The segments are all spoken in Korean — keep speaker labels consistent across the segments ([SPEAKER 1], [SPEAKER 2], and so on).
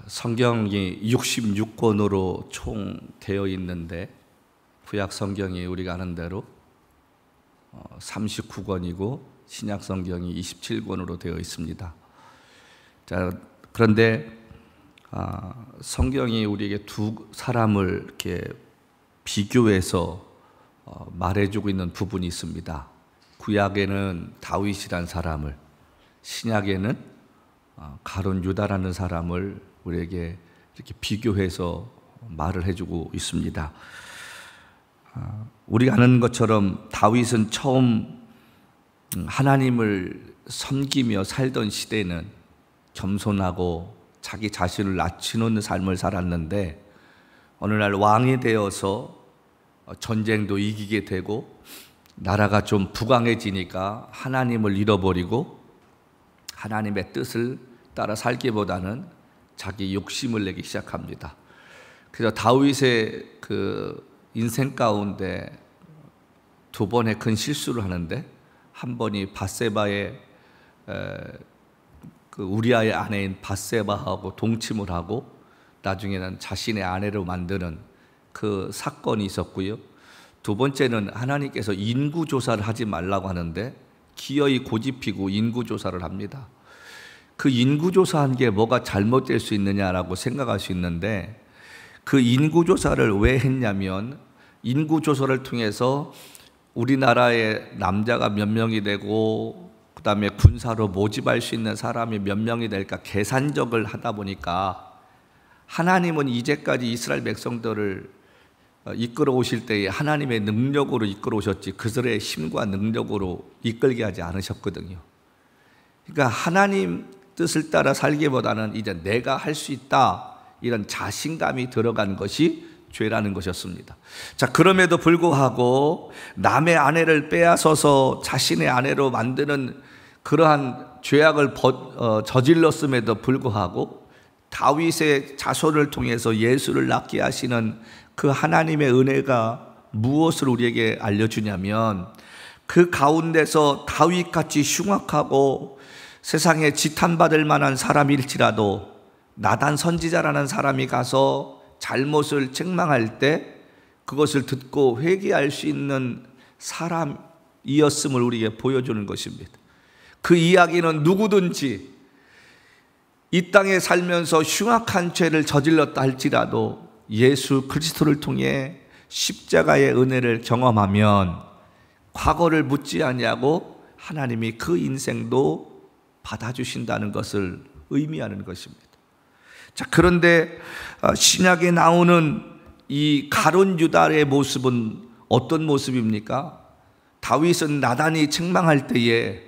[SPEAKER 1] 성경이 66권으로 총 되어 있는데 구약 성경이 우리가 아는 대로 39권이고 신약 성경이 27권으로 되어 있습니다. 자, 그런데 성경이 우리에게 두 사람을 이렇게 비교해서 말해주고 있는 부분이 있습니다. 구약에는 다윗이란 사람을, 신약에는 가룟 유다라는 사람을 우리에게 이렇게 비교해서 말을 해주고 있습니다. 우리가 아는 것처럼 다윗은 처음 하나님을 섬기며 살던 시대는 겸손하고 자기 자신을 낮추는 삶을 살았는데 어느 날 왕이 되어서 전쟁도 이기게 되고 나라가 좀 부강해지니까 하나님을 잃어버리고 하나님의 뜻을 따라 살기보다는 자기 욕심을 내기 시작합니다. 그래서 다윗의 그 인생 가운데 두 번의 큰 실수를 하는데, 한 번이 밧세바의 그 우리아의 아내인 밧세바하고 동침을 하고 나중에는 자신의 아내로 만드는 그 사건이 있었고요. 두 번째는 하나님께서 인구조사를 하지 말라고 하는데 기어이 고집피고 인구조사를 합니다. 그 인구조사한 게 뭐가 잘못될 수 있느냐라고 생각할 수 있는데, 그 인구조사를 왜 했냐면 인구조사를 통해서 우리나라의 남자가 몇 명이 되고 그 다음에 군사로 모집할 수 있는 사람이 몇 명이 될까 계산적을 하다 보니까, 하나님은 이제까지 이스라엘 백성들을 이끌어 오실 때에 하나님의 능력으로 이끌어 오셨지 그들의 힘과 능력으로 이끌게 하지 않으셨거든요. 그러니까 하나님 뜻을 따라 살기보다는 이제 내가 할 수 있다, 이런 자신감이 들어간 것이 죄라는 것이었습니다. 자, 그럼에도 불구하고 남의 아내를 빼앗아서 자신의 아내로 만드는 그러한 죄악을 저질렀음에도 불구하고 다윗의 자손을 통해서 예수를 낳게 하시는 그 하나님의 은혜가 무엇을 우리에게 알려주냐면, 그 가운데서 다윗같이 흉악하고 세상에 지탄받을 만한 사람일지라도 나단 선지자라는 사람이 가서 잘못을 책망할 때 그것을 듣고 회개할 수 있는 사람이었음을 우리에게 보여주는 것입니다. 그 이야기는 누구든지 이 땅에 살면서 흉악한 죄를 저질렀다 할지라도 예수 그리스도를 통해 십자가의 은혜를 경험하면 과거를 묻지 아니하고 하나님이 그 인생도 받아주신다는 것을 의미하는 것입니다. 자, 그런데 신약에 나오는 이 가룟 유다의 모습은 어떤 모습입니까? 다윗은 나단이 책망할 때에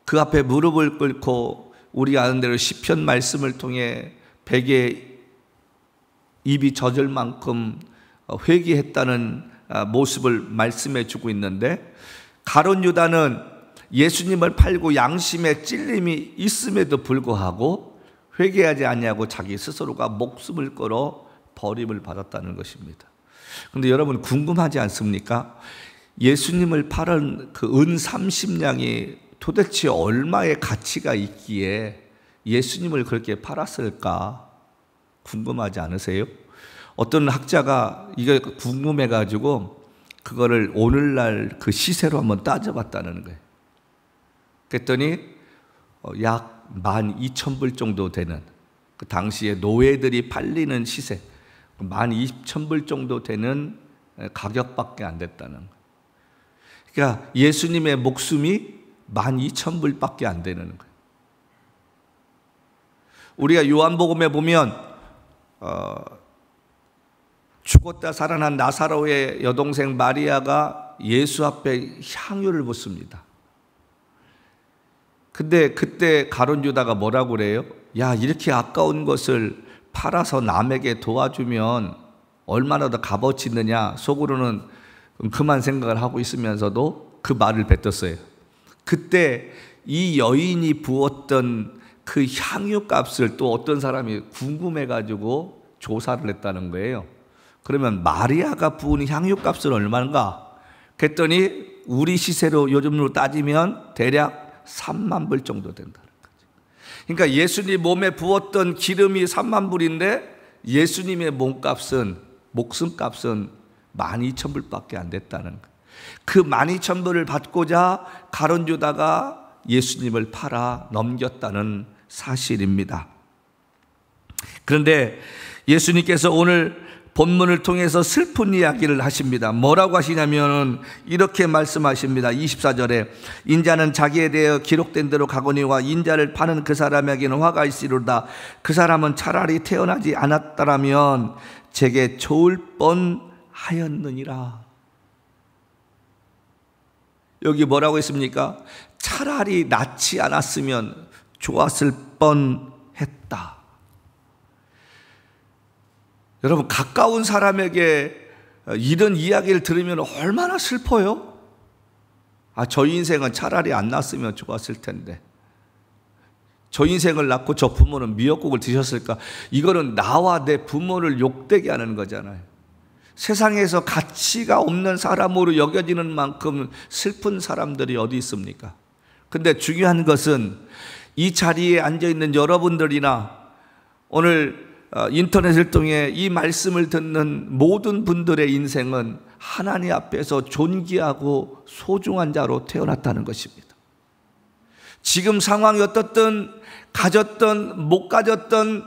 [SPEAKER 1] 그 앞에 무릎을 꿇고 우리가 아는 대로 시편 말씀을 통해 베개 입이 젖을 만큼 회개했다는 모습을 말씀해 주고 있는데, 가룟 유다는 예수님을 팔고 양심의 찔림이 있음에도 불구하고 회개하지 아니하고 자기 스스로가 목숨을 걸어 버림을 받았다는 것입니다. 그런데 여러분 궁금하지 않습니까? 예수님을 팔은 그 은 30냥이 도대체 얼마의 가치가 있기에 예수님을 그렇게 팔았을까 궁금하지 않으세요? 어떤 학자가 이게 궁금해가지고 그거를 오늘날 그 시세로 한번 따져봤다는 거예요. 그랬더니 약 12,000불 정도 되는, 그 당시에 노예들이 팔리는 시세 12,000불 정도 되는 가격밖에 안 됐다는 거예요. 그러니까 예수님의 목숨이 12,000불밖에 안 되는 거예요. 우리가 요한복음에 보면 죽었다 살아난 나사로의 여동생 마리아가 예수 앞에 향유를 붓습니다. 근데 그때 가룟 유다가 뭐라고 그래요? 야, 이렇게 아까운 것을 팔아서 남에게 도와주면 얼마나 더 값어치 있느냐, 속으로는 그만 생각을 하고 있으면서도 그 말을 뱉었어요. 그때 이 여인이 부었던 그 향유 값을 또 어떤 사람이 궁금해가지고 조사를 했다는 거예요. 그러면 마리아가 부은 향유 값은 얼마인가? 그랬더니 우리 시세로 요즘으로 따지면 대략 3만 불 정도 된다는 거죠. 그러니까 예수님 몸에 부었던 기름이 3만 불인데 예수님의 목숨값은 12,000불밖에 안 됐다는 거예요. 그 12,000불을 받고자 가룟 유다가 예수님을 팔아 넘겼다는 사실입니다. 그런데 예수님께서 오늘 본문을 통해서 슬픈 이야기를 하십니다. 뭐라고 하시냐면 이렇게 말씀하십니다. 24절에 인자는 자기에 대해 기록된 대로 가거니와 인자를 파는 그 사람에게는 화가 있으리로다. 그 사람은 차라리 태어나지 않았더라면 제게 좋을 뻔하였느니라. 여기 뭐라고 했습니까? 차라리 낳지 않았으면 좋았을 뻔했다. 여러분, 가까운 사람에게 이런 이야기를 들으면 얼마나 슬퍼요? 저 인생은 차라리 안 낳았으면 좋았을 텐데, 저 인생을 낳고 저 부모는 미역국을 드셨을까? 이거는 나와 내 부모를 욕되게 하는 거잖아요. 세상에서 가치가 없는 사람으로 여겨지는 만큼 슬픈 사람들이 어디 있습니까? 근데 중요한 것은 이 자리에 앉아있는 여러분들이나 오늘 인터넷을 통해 이 말씀을 듣는 모든 분들의 인생은 하나님 앞에서 존귀하고 소중한 자로 태어났다는 것입니다. 지금 상황이 어떻든 가졌든 못 가졌든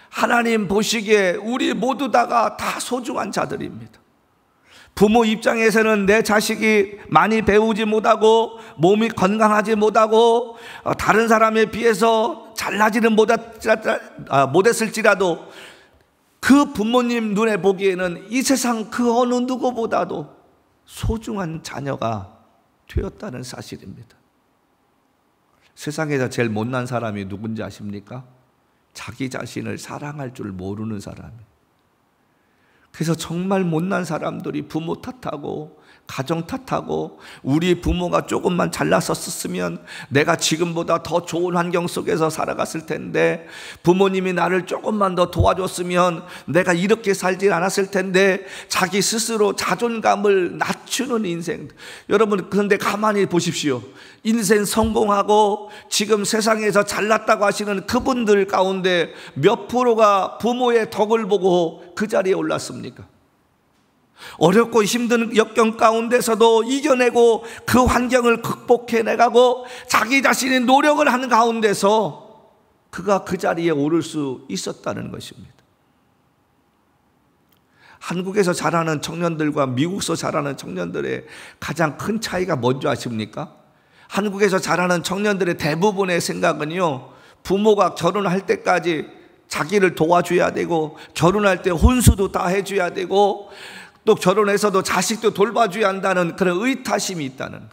[SPEAKER 1] 하나님 보시기에 우리 모두 다가 다 소중한 자들입니다. 부모 입장에서는 내 자식이 많이 배우지 못하고 몸이 건강하지 못하고 다른 사람에 비해서 잘나지는 못했을지라도 그 부모님 눈에 보기에는 이 세상 그 어느 누구보다도 소중한 자녀가 되었다는 사실입니다. 세상에서 제일 못난 사람이 누군지 아십니까? 자기 자신을 사랑할 줄 모르는 사람이에요. 그래서 정말 못난 사람들이 부모 탓하고 가정 탓하고 우리 부모가 조금만 잘났었으면 내가 지금보다 더 좋은 환경 속에서 살아갔을 텐데, 부모님이 나를 조금만 더 도와줬으면 내가 이렇게 살지 않았을 텐데, 자기 스스로 자존감을 낮추는 인생. 여러분, 그런데 가만히 보십시오. 인생 성공하고 지금 세상에서 잘났다고 하시는 그분들 가운데 몇 프로가 부모의 덕을 보고 그 자리에 올랐습니까? 어렵고 힘든 역경 가운데서도 이겨내고 그 환경을 극복해내가고 자기 자신이 노력을 하는 가운데서 그가 그 자리에 오를 수 있었다는 것입니다. 한국에서 자라는 청년들과 미국에서 자라는 청년들의 가장 큰 차이가 뭔지 아십니까? 한국에서 자라는 청년들의 대부분의 생각은요, 부모가 결혼할 때까지 자기를 도와줘야 되고, 결혼할 때 혼수도 다 해줘야 되고, 또 결혼해서도 자식도 돌봐줘야 한다는 그런 의타심이 있다는 거예요.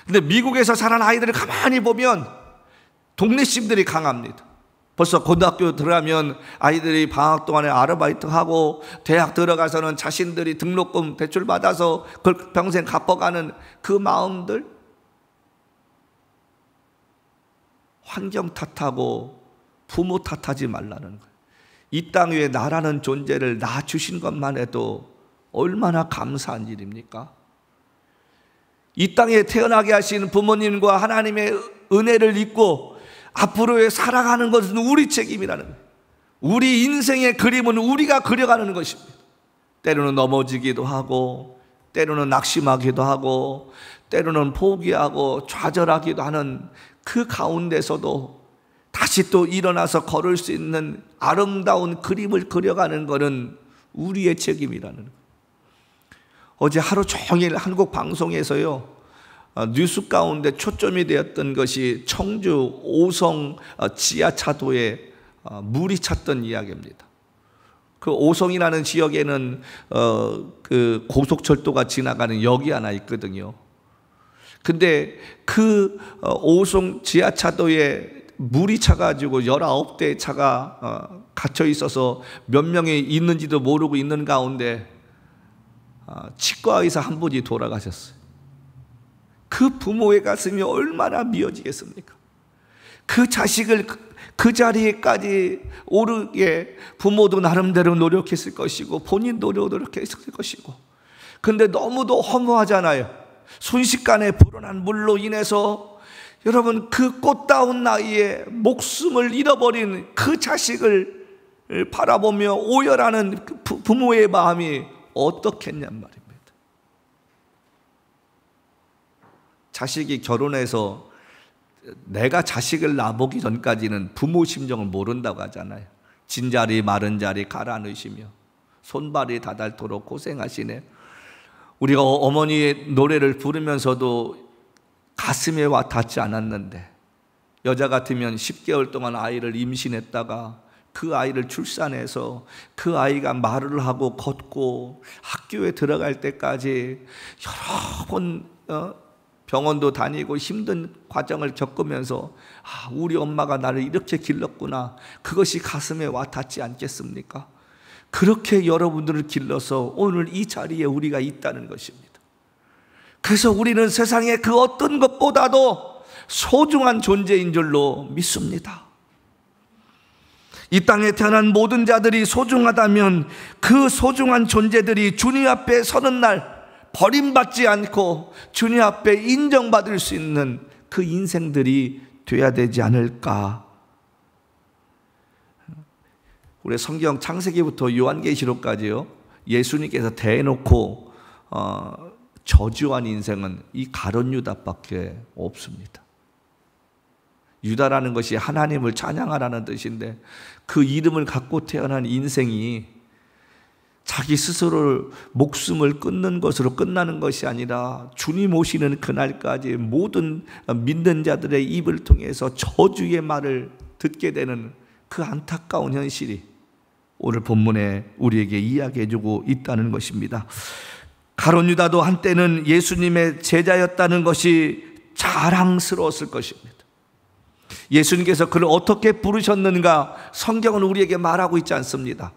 [SPEAKER 1] 근데 미국에서 자란 아이들을 가만히 보면 독립심들이 강합니다. 벌써 고등학교 들어가면 아이들이 방학 동안에 아르바이트하고 대학 들어가서는 자신들이 등록금 대출 받아서 그걸 평생 갚아가는 그 마음들, 환경 탓하고 부모 탓하지 말라는 거예요. 이 땅 위에 나라는 존재를 낳아주신 것만 해도 얼마나 감사한 일입니까? 이 땅에 태어나게 하신 부모님과 하나님의 은혜를 잊고 앞으로의 살아가는 것은 우리 책임이라는 거예요. 우리 인생의 그림은 우리가 그려가는 것입니다. 때로는 넘어지기도 하고, 때로는 낙심하기도 하고, 때로는 포기하고 좌절하기도 하는 그 가운데서도 다시 또 일어나서 걸을 수 있는 아름다운 그림을 그려가는 것은 우리의 책임이라는 거예요. 어제 하루 종일 한국 방송에서요, 뉴스 가운데 초점이 되었던 것이 청주 오송 지하차도에 물이 찼던 이야기입니다. 그 오송이라는 지역에는 그 고속철도가 지나가는 역이 하나 있거든요. 근데 그 오송 지하차도에 물이 차가지고 19대의 차가 갇혀 있어서 몇 명이 있는지도 모르고 있는 가운데 치과 의사 한 분이 돌아가셨어요. 그 부모의 가슴이 얼마나 미어지겠습니까? 그 자식을 그 자리에까지 오르게 부모도 나름대로 노력했을 것이고 본인도 노력했을 것이고, 근데 너무도 허무하잖아요. 순식간에 불어난 물로 인해서 여러분, 그 꽃다운 나이에 목숨을 잃어버린 그 자식을 바라보며 오열하는 그 부모의 마음이 어떻겠냔 말입니다. 자식이 결혼해서 내가 자식을 낳아보기 전까지는 부모 심정을 모른다고 하잖아요. 진자리 마른 자리 가라 넣으시며 손발이 다닳도록 고생하시네. 우리가 어머니의 노래를 부르면서도 가슴에 와 닿지 않았는데, 여자 같으면 10개월 동안 아이를 임신했다가 그 아이를 출산해서 그 아이가 말을 하고 걷고 학교에 들어갈 때까지 여러 번 병원도 다니고 힘든 과정을 겪으면서 우리 엄마가 나를 이렇게 길렀구나, 그것이 가슴에 와 닿지 않겠습니까? 그렇게 여러분들을 길러서 오늘 이 자리에 우리가 있다는 것입니다. 그래서 우리는 세상의 그 어떤 것보다도 소중한 존재인 줄로 믿습니다. 이 땅에 태어난 모든 자들이 소중하다면 그 소중한 존재들이 주님 앞에 서는 날 버림받지 않고 주님 앞에 인정받을 수 있는 그 인생들이 돼야 되지 않을까. 우리 성경 창세기부터 요한계시록까지요, 예수님께서 대놓고 저주한 인생은 이 가룟 유다밖에 없습니다. 유다라는 것이 하나님을 찬양하라는 뜻인데, 그 이름을 갖고 태어난 인생이 자기 스스로를 목숨을 끊는 것으로 끝나는 것이 아니라 주님 오시는 그날까지 모든 믿는 자들의 입을 통해서 저주의 말을 듣게 되는 그 안타까운 현실이 오늘 본문에 우리에게 이야기해주고 있다는 것입니다. 가룟 유다도 한때는 예수님의 제자였다는 것이 자랑스러웠을 것입니다. 예수님께서 그를 어떻게 부르셨는가 성경은 우리에게 말하고 있지 않습니다.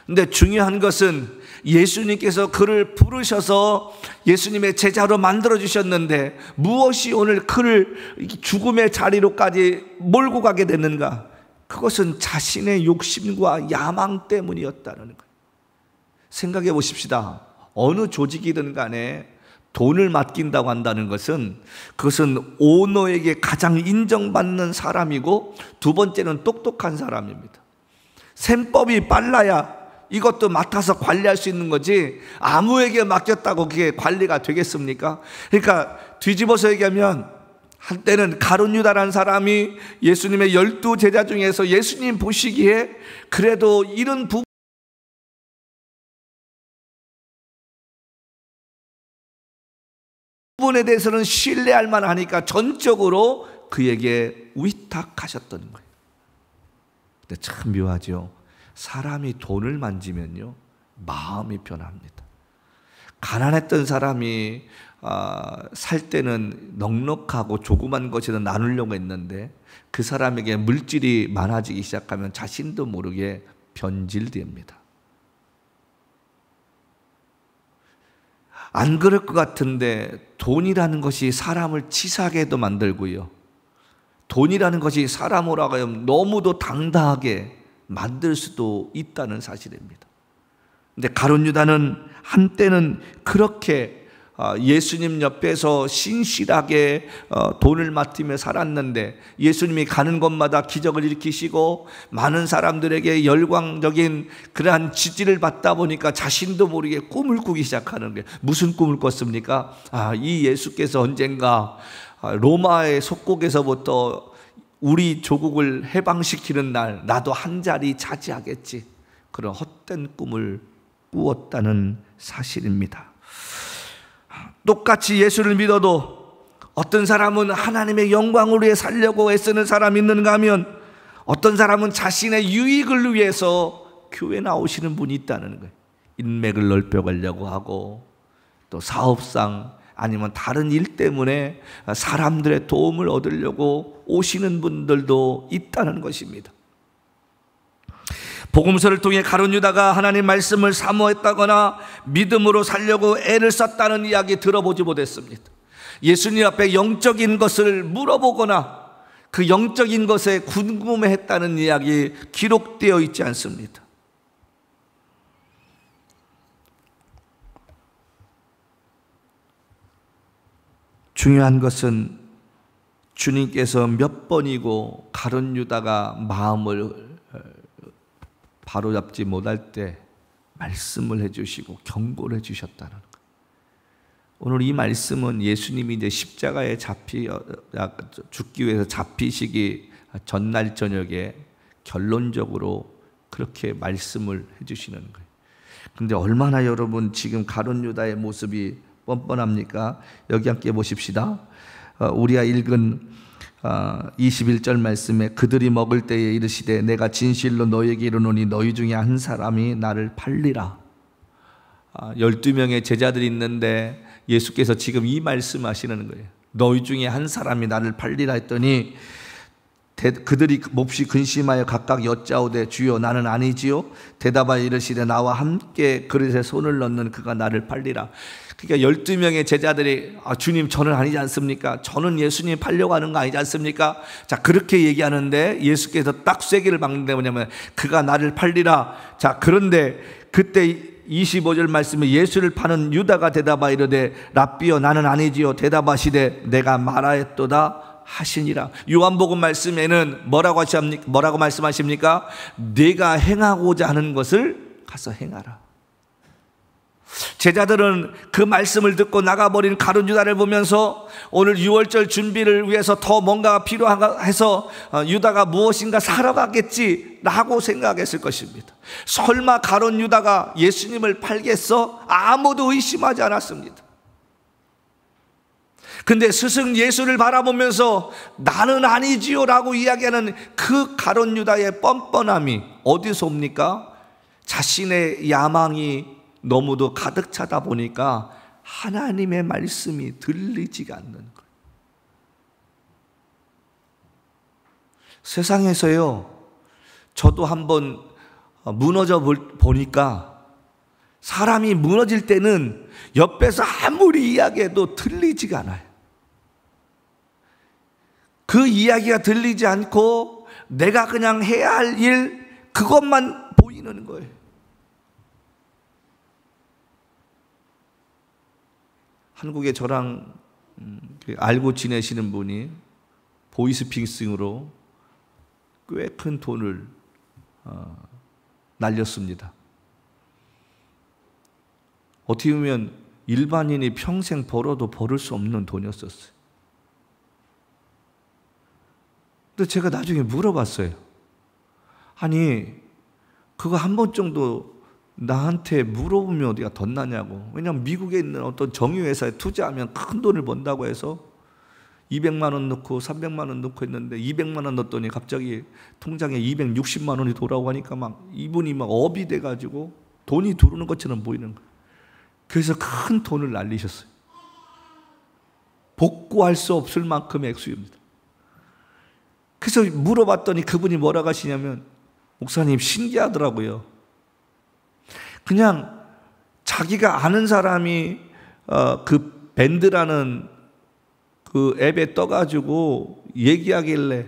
[SPEAKER 1] 근데 중요한 것은 예수님께서 그를 부르셔서 예수님의 제자로 만들어 주셨는데 무엇이 오늘 그를 죽음의 자리로까지 몰고 가게 됐는가? 그것은 자신의 욕심과 야망 때문이었다는 거예요. 생각해 보십시다. 어느 조직이든 간에 돈을 맡긴다고 한다는 것은 그것은 오너에게 가장 인정받는 사람이고, 두 번째는 똑똑한 사람입니다. 셈법이 빨라야 이것도 맡아서 관리할 수 있는 거지, 아무에게 맡겼다고 그게 관리가 되겠습니까? 그러니까 뒤집어서 얘기하면, 한때는 가룟 유다라는 사람이 예수님의 12 제자 중에서 예수님 보시기에 그래도 이런 부분에 대해서는 신뢰할 만하니까 전적으로 그에게 위탁하셨던 거예요. 근데 참 묘하죠. 사람이 돈을 만지면요, 마음이 변합니다. 가난했던 사람이 살 때는 넉넉하고 조그만 것이든 나누려고 했는데, 그 사람에게 물질이 많아지기 시작하면 자신도 모르게 변질됩니다. 안 그럴 것 같은데 돈이라는 것이 사람을 치사하게도 만들고요, 돈이라는 것이 사람으로 하여금 너무도 당당하게 만들 수도 있다는 사실입니다. 근데 가룟 유다는 한때는 그렇게 예수님 옆에서 신실하게 돈을 맡으며 살았는데, 예수님이 가는 곳마다 기적을 일으키시고 많은 사람들에게 열광적인 그러한 지지를 받다 보니까 자신도 모르게 꿈을 꾸기 시작하는 거예요. 무슨 꿈을 꿨습니까? 이 예수께서 언젠가 로마의 속국에서부터 우리 조국을 해방시키는 날 나도 한 자리 차지하겠지, 그런 헛된 꿈을 꾸었다는 사실입니다. 똑같이 예수를 믿어도 어떤 사람은 하나님의 영광을 위해 살려고 애쓰는 사람이 있는가 하면, 어떤 사람은 자신의 유익을 위해서 교회 나오시는 분이 있다는 거예요. 인맥을 넓혀가려고 하고, 또 사업상 아니면 다른 일 때문에 사람들의 도움을 얻으려고 오시는 분들도 있다는 것입니다. 복음서를 통해 가룟 유다가 하나님 말씀을 사모했다거나 믿음으로 살려고 애를 썼다는 이야기 들어보지 못했습니다. 예수님 앞에 영적인 것을 물어보거나 그 영적인 것에 궁금해했다는 이야기 기록되어 있지 않습니다. 중요한 것은 주님께서 몇 번이고 가룟 유다가 마음을 바로잡지 못할 때 말씀을 해주시고 경고를 해주셨다는 거예요. 오늘 이 말씀은 예수님이 이제 십자가에 죽기 위해서 잡히시기 전날 저녁에 결론적으로 그렇게 말씀을 해주시는 거예요. 근데 얼마나 여러분 지금 가룟 유다의 모습이 뻔뻔합니까? 여기 함께 보십시다. 우리가 읽은 21절 말씀에 그들이 먹을 때에 이르시되 내가 진실로 너희에게 이르노니 너희 중에 한 사람이 나를 팔리라. 12명의 제자들이 있는데 예수께서 지금 이 말씀하시는 거예요. 너희 중에 한 사람이 나를 팔리라 했더니 그들이 몹시 근심하여 각각 여짜오되 주여 나는 아니지요. 대답하여 이르시되 나와 함께 그릇에 손을 넣는 그가 나를 팔리라. 그러니까 12명의 제자들이 주님 저는 아니지 않습니까? 저는 예수님 팔려고 하는 거 아니지 않습니까? 자 그렇게 얘기하는데 예수께서 딱 쐐기를 박는데 뭐냐면 그가 나를 팔리라. 자 그런데 그때 25절 말씀에 예수를 파는 유다가 대답하여 이르되 랍비여 나는 아니지요. 대답하시되 내가 말하였도다 하시니라. 요한복음 말씀에는 뭐라고 말씀하십니까? 네가 행하고자 하는 것을 가서 행하라. 제자들은 그 말씀을 듣고 나가버린 가룟 유다를 보면서 오늘 6월절 준비를 위해서 더 뭔가가 필요해서 유다가 무엇인가 사러 가겠지라고 생각했을 것입니다. 설마 가룟 유다가 예수님을 팔겠어? 아무도 의심하지 않았습니다. 근데 스승 예수를 바라보면서 나는 아니지요 라고 이야기하는 그 가룟 유다의 뻔뻔함이 어디서 옵니까? 자신의 야망이 너무도 가득 차다 보니까 하나님의 말씀이 들리지가 않는 거예요. 세상에서요, 저도 한번 무너져 보니까 사람이 무너질 때는 옆에서 아무리 이야기해도 들리지가 않아요. 그 이야기가 들리지 않고 내가 그냥 해야 할 일 그것만 보이는 거예요. 한국에 저랑 알고 지내시는 분이 보이스피싱으로 꽤 큰 돈을 날렸습니다. 어떻게 보면 일반인이 평생 벌어도 벌을 수 없는 돈이었었어요. 근데 제가 나중에 물어봤어요. 아니 그거 한 번 정도 나한테 물어보면 어디가 덧나냐고. 왜냐하면 미국에 있는 어떤 정유회사에 투자하면 큰 돈을 번다고 해서 200만 원 넣고 300만 원 넣고 했는데 200만 원 넣었더니 갑자기 통장에 260만 원이 돌아오고 하니까 막 이분이 막 업이 돼가지고 돈이 들어오는 것처럼 보이는 거예요. 그래서 큰 돈을 날리셨어요. 복구할 수 없을 만큼의 액수입니다. 그래서 물어봤더니 그분이 뭐라고 하시냐면 목사님 신기하더라고요. 그냥 자기가 아는 사람이 그 밴드라는 그 앱에 떠가지고 얘기하길래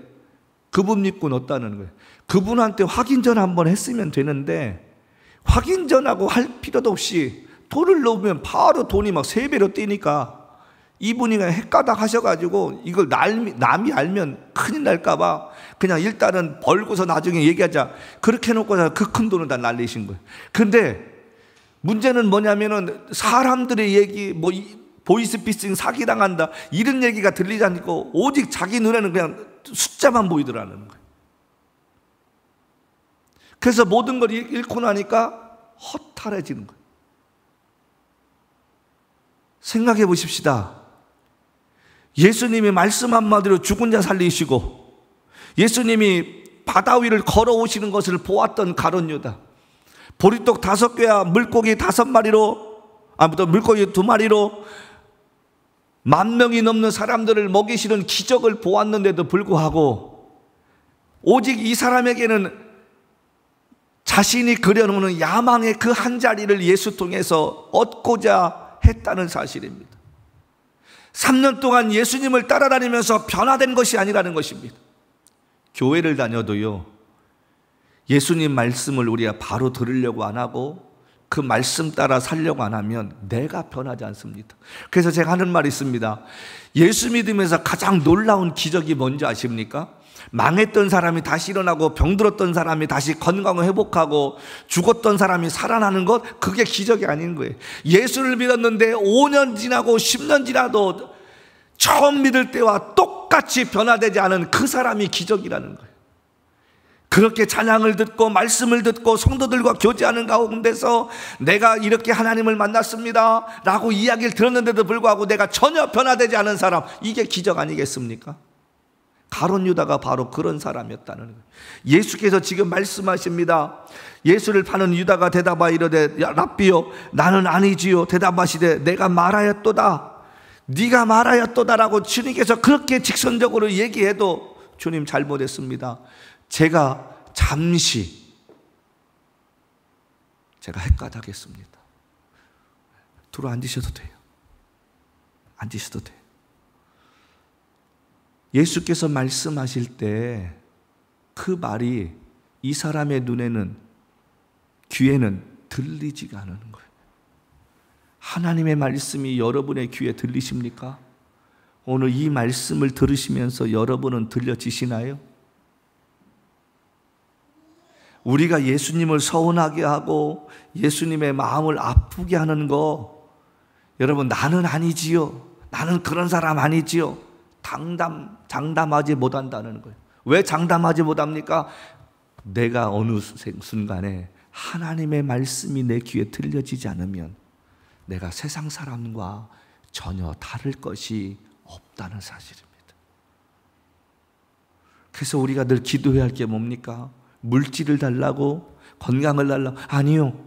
[SPEAKER 1] 그분 믿고 넣었다는 거예요. 그분한테 확인 전화 한번 했으면 되는데 확인 전화고 할 필요도 없이 돈을 넣으면 바로 돈이 막 3배로 뛰니까 이분이 그냥 헷가닥 하셔가지고 이걸 남이 알면 큰일 날까봐 그냥 일단은 벌고서 나중에 얘기하자 그렇게 해놓고 그 큰 돈을 다 날리신 거예요. 근데 문제는 뭐냐면은 사람들의 얘기 뭐 보이스피싱 사기당한다 이런 얘기가 들리지 않고 오직 자기 눈에는 그냥 숫자만 보이더라는 거예요. 그래서 모든 걸 잃고 나니까 허탈해지는 거예요. 생각해 보십시다. 예수님이 말씀 한마디로 죽은 자 살리시고 예수님이 바다 위를 걸어오시는 것을 보았던 가룟 유다, 보리떡 5개와 물고기 5마리로 물고기 2마리로 10,000명이 넘는 사람들을 먹이시는 기적을 보았는데도 불구하고 오직 이 사람에게는 자신이 그려놓는 야망의 그 한 자리를 예수 통해서 얻고자 했다는 사실입니다. 3년 동안 예수님을 따라다니면서 변화된 것이 아니라는 것입니다. 교회를 다녀도요, 예수님 말씀을 우리가 바로 들으려고 안 하고 그 말씀 따라 살려고 안 하면 내가 변하지 않습니다. 그래서 제가 하는 말이 있습니다. 예수 믿으면서 가장 놀라운 기적이 뭔지 아십니까? 망했던 사람이 다시 일어나고 병들었던 사람이 다시 건강을 회복하고 죽었던 사람이 살아나는 것, 그게 기적이 아닌 거예요. 예수를 믿었는데 5년 지나고 10년 지나도 처음 믿을 때와 똑같이 변화되지 않은 그 사람이 기적이라는 거예요. 그렇게 찬양을 듣고 말씀을 듣고 성도들과 교제하는 가운데서 내가 이렇게 하나님을 만났습니다 라고 이야기를 들었는데도 불구하고 내가 전혀 변화되지 않은 사람, 이게 기적 아니겠습니까? 가룟 유다가 바로 그런 사람이었다는 거예요. 예수께서 지금 말씀하십니다. 예수를 파는 유다가 대답하 이르되 랍비요 나는 아니지요. 대답하시되 내가 말하였도다. 네가 말하였도다라고 주님께서 그렇게 직선적으로 얘기해도 주님 잘못했습니다. 제가 잠시 헷갈하겠습니다. 들어 앉으셔도 돼요. 앉으셔도 돼요. 예수께서 말씀하실 때 그 말이 이 사람의 눈에는, 귀에는 들리지가 않는 거예요. 하나님의 말씀이 여러분의 귀에 들리십니까? 오늘 이 말씀을 들으시면서 여러분은 들려지시나요? 우리가 예수님을 서운하게 하고 예수님의 마음을 아프게 하는 거, 여러분, 나는 아니지요, 나는 그런 사람 아니지요, 장담하지 못한다는 거예요. 왜 장담하지 못합니까? 내가 어느 순간에 하나님의 말씀이 내 귀에 들려지지 않으면 내가 세상 사람과 전혀 다를 것이 없다는 사실입니다. 그래서 우리가 늘 기도해야 할 게 뭡니까? 물질을 달라고, 건강을 달라고, 아니요,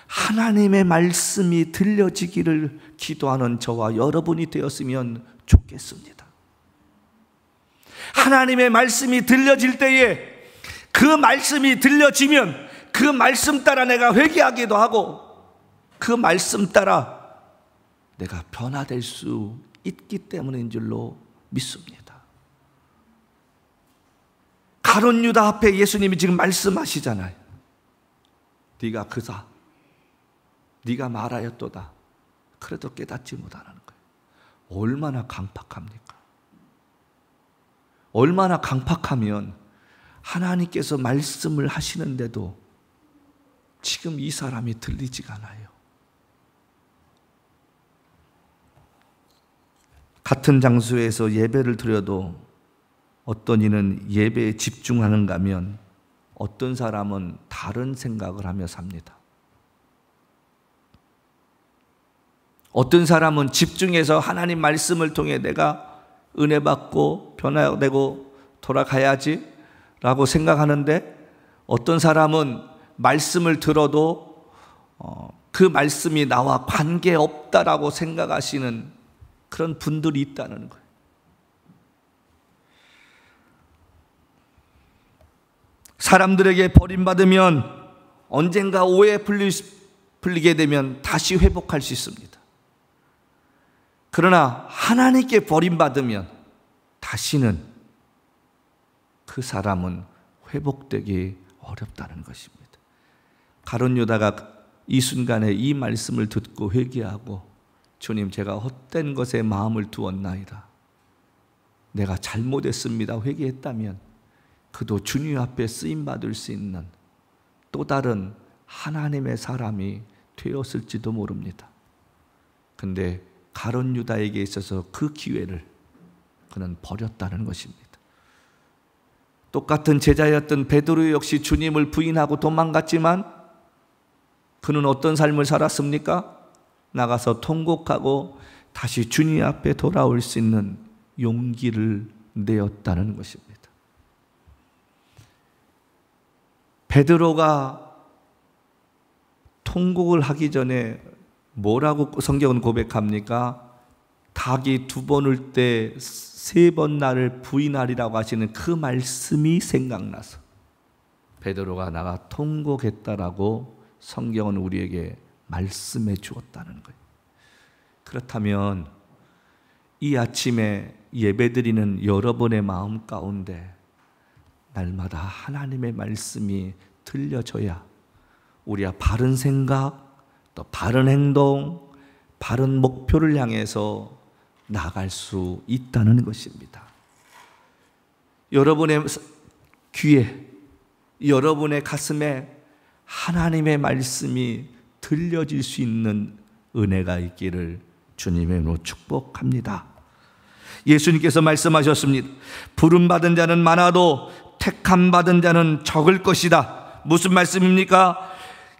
[SPEAKER 1] 하나님의 말씀이 들려지기를 기도하는 저와 여러분이 되었으면 좋겠습니다. 하나님의 말씀이 들려질 때에 그 말씀이 들려지면 그 말씀 따라 내가 회개하기도 하고 그 말씀 따라 내가 변화될 수 있기 때문인 줄로 믿습니다. 가룟 유다 앞에 예수님이 지금 말씀하시잖아요. 네가 그사, 네가 말하였도다. 그래도 깨닫지 못하는 거예요. 얼마나 강팍합니까? 얼마나 강팍하면 하나님께서 말씀을 하시는데도 지금 이 사람이 들리지가 않아요. 같은 장소에서 예배를 드려도 어떤 이는 예배에 집중하는가 하면 어떤 사람은 다른 생각을 하며 삽니다. 어떤 사람은 집중해서 하나님 말씀을 통해 내가 은혜 받고 변화되고 돌아가야지 라고 생각하는데, 어떤 사람은 말씀을 들어도 그 말씀이 나와 관계없다라고 생각하시는 그런 분들이 있다는 거예요. 사람들에게 버림받으면 언젠가 오해에 풀리게 되면 다시 회복할 수 있습니다. 그러나 하나님께 버림받으면 다시는 그 사람은 회복되기 어렵다는 것입니다. 가룟 유다가 이 순간에 이 말씀을 듣고 회개하고, 주님, 제가 헛된 것에 마음을 두었나이다, 내가 잘못했습니다, 회개했다면 그도 주님 앞에 쓰임받을 수 있는 또 다른 하나님의 사람이 되었을지도 모릅니다. 근데 가룟 유다에게 있어서 그 기회를 그는 버렸다는 것입니다. 똑같은 제자였던 베드로 역시 주님을 부인하고 도망갔지만 그는 어떤 삶을 살았습니까? 나가서 통곡하고 다시 주님 앞에 돌아올 수 있는 용기를 내었다는 것입니다. 베드로가 통곡을 하기 전에 뭐라고 성경은 고백합니까? 닭이 2번 울 때 3번 나를 부인하리라고 하시는 그 말씀이 생각나서 베드로가 나가 통곡했다라고 성경은 우리에게 말씀해 주었다는 거예요. 그렇다면 이 아침에 예배드리는 여러분의 마음 가운데 날마다 하나님의 말씀이 들려져야 우리가 바른 생각, 또 바른 행동, 바른 목표를 향해서 나아갈 수 있다는 것입니다. 여러분의 귀에, 여러분의 가슴에 하나님의 말씀이 들려질 수 있는 은혜가 있기를 주님의 이름으로 축복합니다. 예수님께서 말씀하셨습니다. 부름받은 자는 많아도 택함받은 자는 적을 것이다. 무슨 말씀입니까?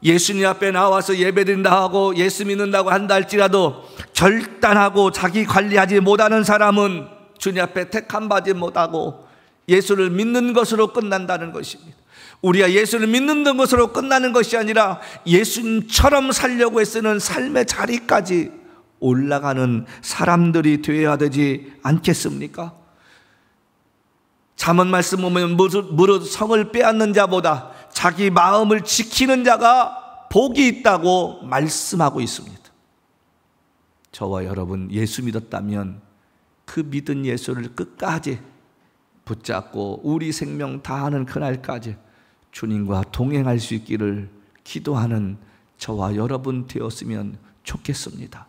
[SPEAKER 1] 예수님 앞에 나와서 예배드린다 하고 예수 믿는다고 한다 할지라도 결단하고 자기 관리하지 못하는 사람은 주님 앞에 택함받지 못하고 예수를 믿는 것으로 끝난다는 것입니다. 우리가 예수를 믿는 것으로 끝나는 것이 아니라 예수님처럼 살려고 애쓰는 삶의 자리까지 올라가는 사람들이 되어야 되지 않겠습니까? 잠언 말씀 보면 무릇 성을 빼앗는 자보다 자기 마음을 지키는 자가 복이 있다고 말씀하고 있습니다. 저와 여러분 예수 믿었다면 그 믿은 예수를 끝까지 붙잡고 우리 생명 다하는 그날까지 주님과 동행할 수 있기를 기도하는 저와 여러분 되었으면 좋겠습니다.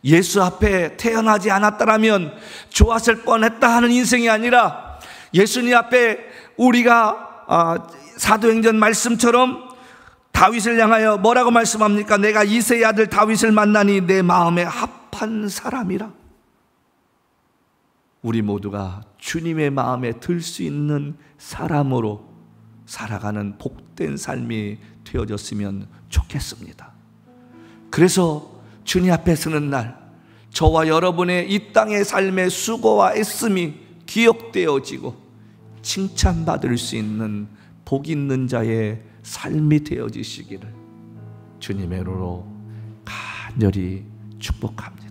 [SPEAKER 1] 예수 앞에 태어나지 않았다면 좋았을 뻔했다 하는 인생이 아니라 예수님 앞에 우리가 사도행전 말씀처럼 다윗을 향하여 뭐라고 말씀합니까? 내가 이새의 아들 다윗을 만나니 내 마음에 합한 사람이라. 우리 모두가 주님의 마음에 들 수 있는 사람으로 살아가는 복된 삶이 되어졌으면 좋겠습니다. 그래서 주님 앞에 서는 날 저와 여러분의 이 땅의 삶의 수고와 애씀이 기억되어지고 칭찬받을 수 있는 복 있는 자의 삶이 되어지시기를 주님의 이름으로 간절히 축복합니다.